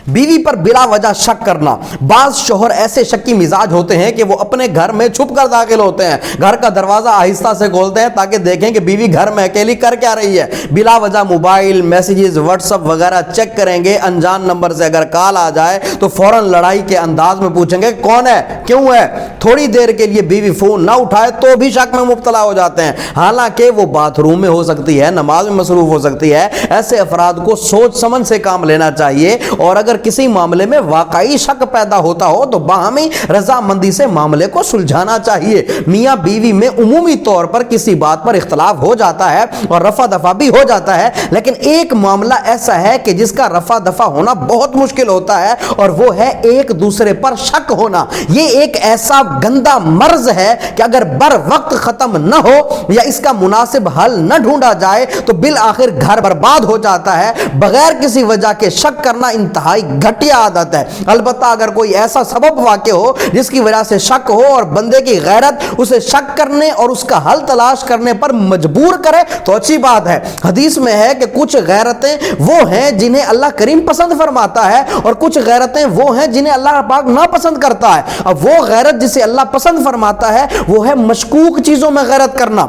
بیوی پر بلا وجہ شک کرنا. بعض شوہر ایسے شکی مزاج ہوتے ہیں کہ وہ اپنے گھر میں چھپ کر داخل ہوتے ہیں, گھر کا دروازہ آہستہ سے کھولتے ہیں تاکہ دیکھیں کہ بیوی گھر میں اکیلی کر کیا رہی ہے. بلا وجہ موبائل میسیجز واٹس ایپ وغیرہ چیک کریں گے. انجان نمبر سے اگر کال آ جائے تو فوراً لڑائی کے انداز میں پوچھیں گے کون ہے, کیوں ہے. تھوڑی دیر کے لیے بیوی فون نہ اٹھائے تو بھی شک میں مبتلا ہو جاتے ہیں, حالانکہ وہ باتھ روم میں ہو سکتی ہے, نماز میں مصروف ہو سکتی ہے. ایسے افراد کو سوچ سمجھ سے کام لینا چاہیے, اور اگر کسی معاملے میں واقعی شک پیدا ہوتا ہو تو باہمی رضامندی سے معاملے کو سلجھانا چاہیے. میاں بیوی میں عمومی طور پر کسی بات پر اختلاف ہو جاتا ہے اور رفع دفع بھی ہو جاتا ہے, لیکن ایک معاملہ ایسا ہے کہ جس کا رفع دفع ہونا بہت مشکل ہوتا ہے, اور وہ ہے ایک دوسرے پر شک ہونا. یہ ایک ایسا گندا مرض ہے کہ اگر بر وقت ختم نہ ہو یا اس کا مناسب حل نہ ڈھونڈا جائے تو بالآخر گھر برباد ہو جاتا ہے. بغیر کسی وجہ کے شک کرنا انتہائی گھٹیا عادت ہے. البتہ اگر کوئی ایسا سبب واقع ہو جس کی وجہ سے شک ہو اور بندے کی غیرت اسے شک کرنے اور اس کا حل تلاش کرنے پر مجبور کرے تو اچھی بات ہے. حدیث میں ہے کہ کچھ غیرتیں وہ ہیں جنہیں اللہ کریم پسند فرماتا ہے, اور کچھ غیرتیں وہ ہیں جنہیں اللہ پاک ناپسند کرتا ہے. اب وہ غیرت جسے اللہ پسند فرماتا ہے وہ ہے مشکوک چیزوں میں غیرت کرنا,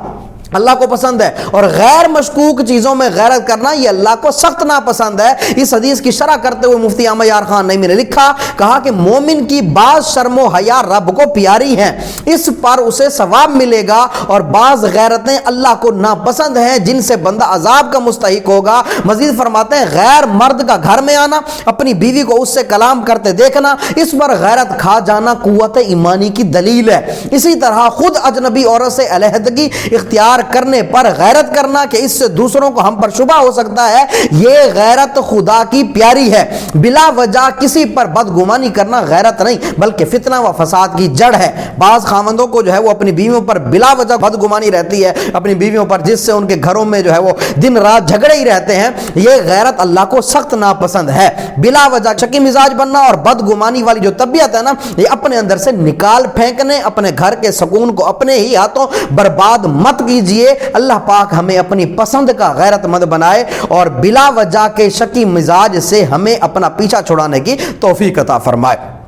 اللہ کو پسند ہے, اور غیر مشکوک چیزوں میں غیرت کرنا یہ اللہ کو سخت ناپسند ہے. اس حدیث کی شرح کرتے ہوئے مفتی احمد یار خان نعیمی نے لکھا, کہا کہ مومن کی بعض شرم و حیا رب کو پیاری ہیں, اس پر اسے ثواب ملے گا, اور بعض غیرتیں اللہ کو ناپسند ہیں جن سے بندہ عذاب کا مستحق ہوگا. مزید فرماتے ہیں غیر مرد کا گھر میں آنا, اپنی بیوی کو اس سے کلام کرتے دیکھنا, اس پر غیرت کھا جانا قوت ایمانی کی دلیل ہے. اسی طرح خود اجنبی عورت سے علیحدگی اختیار کرنے پر غیرت کرنا کہ اس سے دوسروں کو ہم پر شبہ ہو سکتا ہے, یہ غیرت خدا کی پیاری ہے. بلا وجہ کسی پر بدگمانی کرنا غیرت نہیں بلکہ فتنہ و فساد کی جڑ ہے. بعض خاوندوں کو جو ہے وہ اپنی بیویوں پر بلا وجہ بدگمانی رہتی ہے, اپنی بیویوں پر, جس سے ان کے گھروں میں جو ہے وہ دن رات جھگڑے ہی رہتے ہیں. یہ غیرت اللہ کو سخت ناپسند ہے. بلا وجہ شکی مزاج بننا اور بدگمانی والی جو طبیعت ہے نا, یہ اپنے اندر سے نکال پھینکنے, اپنے گھر کے سکون کو اپنے ہی ہاتھوں برباد مت کیجیے. اللہ پاک ہمیں اپنی پسند کا غیرت مند بنائے اور بلا وجہ کے شکی مزاج سے ہمیں اپنا پیچھا چھڑانے کی توفیق عطا فرمائے.